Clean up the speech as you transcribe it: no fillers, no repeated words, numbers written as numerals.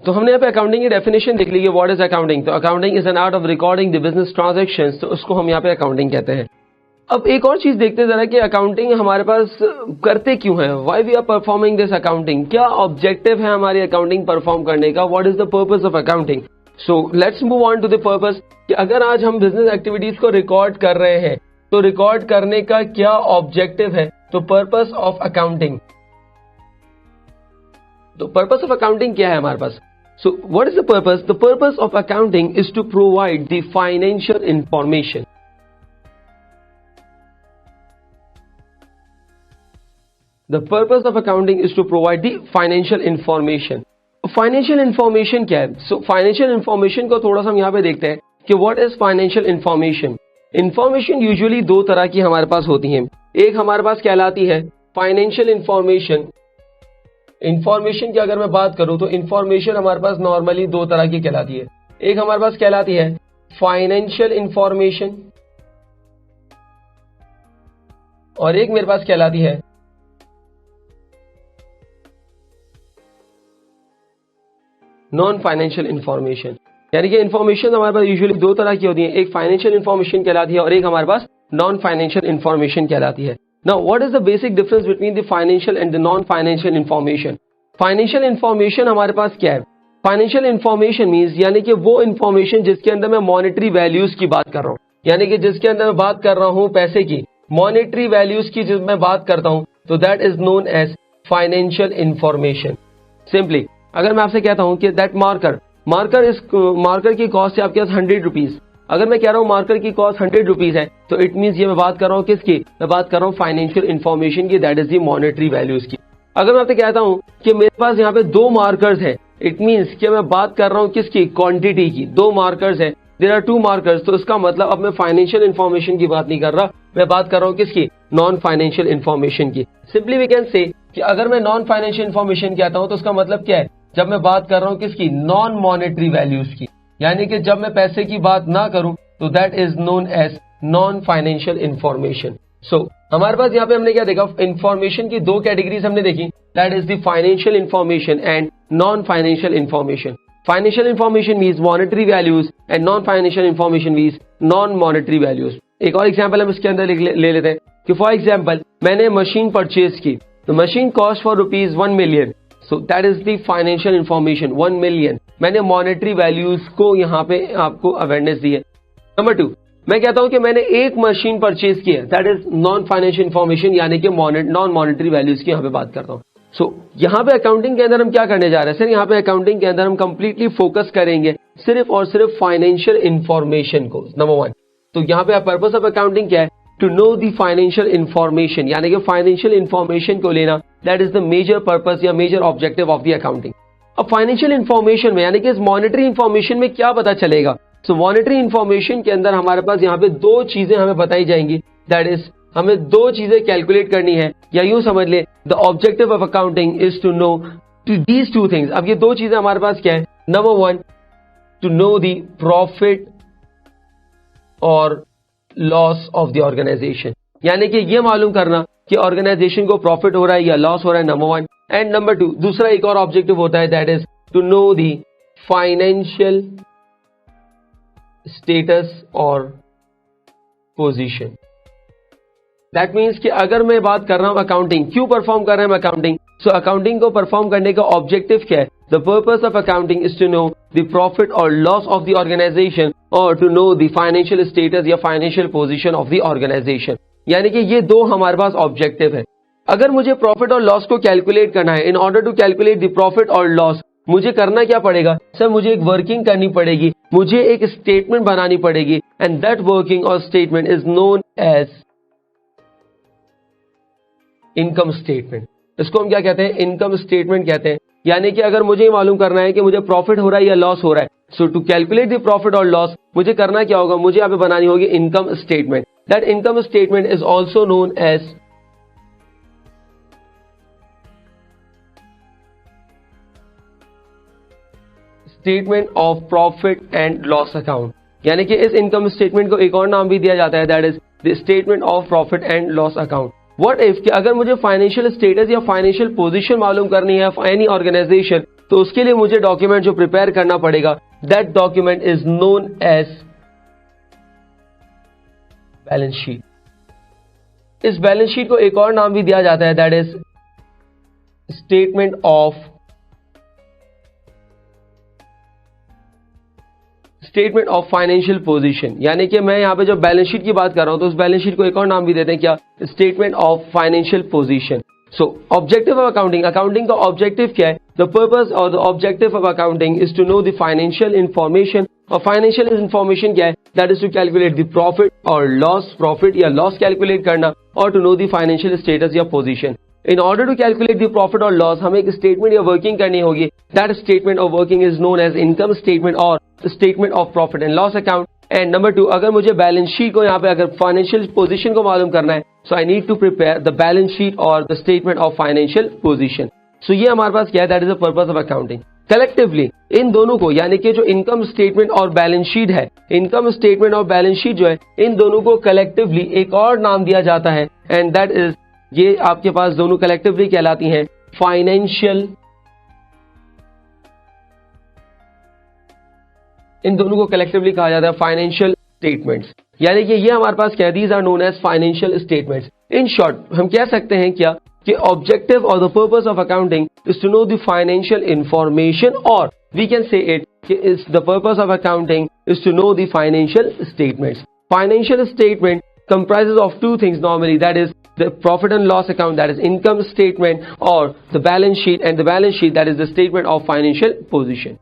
तो हमने यहाँ पे अकाउंटिंग की डेफिनेशन देख ली है, व्हाट इज अकाउंटिंग। तो accounting is an art of recording the business transactions, तो उसको हम यहाँ पे अकाउंटिंग कहते हैं। अब एक और चीज देखते जरा कि अकाउंटिंग हमारे पास करते क्यों है, why we are performing this accounting, क्या ऑब्जेक्टिव है हमारी अकाउंटिंग परफॉर्म करने का, what is the purpose of accounting. So let's move on to the purpose कि अगर आज हम बिजनेस एक्टिविटीज को रिकॉर्ड कर रहे हैं तो रिकॉर्ड करने का क्या ऑब्जेक्टिव है। तो पर्पस ऑफ अकाउंटिंग, तो पर्पस ऑफ अकाउंटिंग क्या है हमारे पास। So what is the purpose, the purpose of accounting is to provide the financial information. The purpose of accounting is to provide the financial information. Financial information क्या है। So financial information को थोड़ा सा हम यहाँ पे देखते हैं कि what is financial information। Information usually दो तरह की हमारे पास होती हैं। एक हमारे पास कहलाती है financial information। Information की अगर मैं बात करूँ तो information हमारे पास नॉर्मली दो तरह की कहलाती है। एक हमारे पास कहलाती है financial information और एक मेरे पास कहलाती है नॉन फाइनेंशियल इंफॉर्मेशन। यानी कि इंफॉर्मेशन हमारे पास यूजुअली दो तरह की होती है, एक फाइनेंशियल इंफॉर्मेशन कहलाती है और एक हमारे पास नॉन फाइनेंशियल इंफॉर्मेशन कहलाती है। Now what is the basic difference between the financial and the non financial information. Financial information हमारे पास क्या है, फाइनेंशियल इंफॉर्मेशन मीन्स यानी कि वो इंफॉर्मेशन जिसके अंदर मैं मॉनेटरी वैल्यूज की बात कर रहा हूँ, यानी कि जिसके अंदर मैं बात कर रहा हूँ पैसे की, मॉनेटरी वैल्यूज की जब मैं बात करता हूँ तो that is known as financial information. Simply अगर मैं आपसे कहता हूं कि दैट मार्कर की कॉस्ट है आपके पास 100 रुपीज, अगर मैं कह रहा हूं मार्कर की कॉस्ट 100 रुपीज है तो इट मींस ये मैं बात कर रहा हूं किसकी, मैं बात कर रहा हूं फाइनेंशियल इंफॉर्मेशन की, that is the monetary values की। अगर मैं आपसे कहता हूं कि मेरे पास यहाँ पे दो मार्कर्स है, इट मींस कि मैं बात कर रहा हूं किसकी, क्वांटिटी की। दो मार्कर्स है, देयर आर 2 मार्कर्स, तो इसका मतलब अब मैं फाइनेंशियल इंफॉर्मेशन की बात नहीं कर रहा, मैं बात कर रहा हूं किसकी, नॉन फाइनेंशियल इंफॉर्मेशन की। सिंपली वी कैन से कि अगर मैं नॉन फाइनेंशियल इंफॉर्मेशन कहता हूं तो उसका मतलब क्या है, जब मैं बात कर रहा हूं किसकी, नॉन मॉनेटरी वैल्यूज की, यानी कि जब मैं पैसे की बात ना करूं तो that is known as non financial information. So हमारे पास यहाँ पे हमने क्या देखा, इंफॉर्मेशन की दो कैटेगरीज हमने देखी, that is the financial information and non financial information. Financial information means monetary values and non financial information means non monetary values. एक और एग्जाम्पल हम इसके अंदर ले लेते हैं कि फॉर एग्जाम्पल मैंने मशीन परचेज की, तो machine cost for rupees 1 million, so that is the financial information 1 million. मैंने मॉनेटरी वैल्यूज को यहाँ पे आपको अवेयरनेस दी है। नंबर 2, मैं कहता हूं कि मैंने एक मशीन परचेज की है, that is non financial information, यानी कि नॉन मॉनेटरी वैल्यूज की यहाँ पे बात करता हूँ। सो यहाँ पे अकाउंटिंग के अंदर हम क्या करने जा रहे हैं सर, यहाँ पे अकाउंटिंग के अंदर हम कंप्लीटली फोकस करेंगे सिर्फ और सिर्फ फाइनेंशियल इंफॉर्मेशन को। नंबर 1, तो यहाँ पे पर्पस ऑफ अकाउंटिंग क्या है, to know the financial information, यानी कि फाइनेंशियल इंफॉर्मेशन को लेना, that is the major purpose या major objective of the accounting. अब फाइनेंशियल इंफॉर्मेशन में यानी कि इस मॉनेटरी इंफॉर्मेशन में क्या पता चलेगा, सो मॉनेटरी इंफॉर्मेशन के अंदर हमारे पास यहाँ पे दो चीजें हमें बताई जाएंगी, दैट इज हमें दो चीजें कैलकुलेट करनी है, या यूं समझ ले the objective of accounting is to know these 2 things. अब ये दो चीजें हमारे पास क्या है, number 1 to know the profit और लॉस ऑफ द ऑर्गेनाइजेशन, यानी कि ये मालूम करना कि ऑर्गेनाइजेशन को प्रॉफिट हो रहा है या लॉस हो रहा है, नंबर 1। एंड नंबर 2, दूसरा एक और ऑब्जेक्टिव होता है, that is to know the financial status और पोजीशन। दैट मीन्स कि अगर मैं बात कर रहा हूं अकाउंटिंग, क्यों परफॉर्म कर रहे हैं अकाउंटिंग, सो अकाउंटिंग को परफॉर्म करने का ऑब्जेक्टिव क्या है, the purpose of accounting is to know the profit और लॉस ऑफ द ऑर्गेनाइजेशन और to know the financial status या financial position of the organisation. यानी कि ये दो हमारे पास ऑब्जेक्टिव है। अगर मुझे प्रॉफिट और लॉस को कैलकुलेट करना है, in order to calculate the profit और लॉस, मुझे करना क्या पड़ेगा सर, मुझे एक वर्किंग करनी पड़ेगी, मुझे एक स्टेटमेंट बनानी पड़ेगी, एंड दैट वर्किंग और statement is known as income statement. इसको हम क्या कहते हैं, इनकम स्टेटमेंट कहते हैं। यानी कि अगर मुझे मालूम करना है कि मुझे प्रॉफिट हो रहा है या लॉस हो रहा है, so to calculate the profit और लॉस मुझे करना क्या होगा, मुझे यहाँ पे बनानी होगी income statement. That income statement is also known as statement of profit and loss account. यानी कि इस इनकम स्टेटमेंट को एक और नाम भी दिया जाता है, that is the statement of profit and loss account. What if कि अगर मुझे फाइनेंशियल स्टेटस या फाइनेंशियल पोजीशन मालूम करनी है एनी ऑर्गेनाइजेशन, तो उसके लिए मुझे डॉक्यूमेंट जो प्रिपेयर करना पड़ेगा, that document is known as balance sheet. इस बैलेंस शीट को एक और नाम भी दिया जाता है, that is statement of financial position. यानी कि मैं यहां पे जो बैलेंस शीट की बात कर रहा हूं तो उस बैलेंस शीट को एक और नाम भी देते हैं, क्या? Statement of financial position. So objective of accounting, accounting का ऑब्जेक्टिव क्या है? द पर्पस और the objective of accounting is to know the financial information. और फाइनेंशियल इंफॉर्मेशन क्या है? That is to calculate the profit और लॉस, प्रॉफिट या loss calculate करना, और to know the financial status या position. In order to calculate the profit or loss, हमें एक स्टेटमेंट या वर्किंग करनी होगी। That statement of working is known as income statement or statement of profit and loss account. And number 2, अगर मुझे balance sheet को यहाँ पे अगर फाइनेंशियल पोजीशन को मालूम करना है, so I need to prepare the balance sheet or the statement of financial position. So ये हमारे पास क्या है? That is the purpose of accounting. Collectively इन दोनों को, यानी कि जो इनकम स्टेटमेंट और बैलेंस शीट है, इनकम स्टेटमेंट और बैलेंस शीट जो है, इन दोनों को कलेक्टिवली एक और नाम दिया जाता है, एंड दैट इज, ये आपके पास दोनों कलेक्टिवली कहलाती हैं फाइनेंशियल, इन दोनों को कलेक्टिवली कहा जाता है फाइनेंशियल स्टेटमेंट्स। यानी कि ये हमारे पास क्या, these are known as financial statements. In short हम कह सकते हैं क्या कि ऑब्जेक्टिव और the purpose of accounting is to know the financial information, और वी कैन से इट कि is the purpose of accounting is to know the financial statements. Financial statement comprises of two things normally, that is the profit and loss account, that is income statement, or the balance sheet, and the balance sheet, that is the statement of financial position.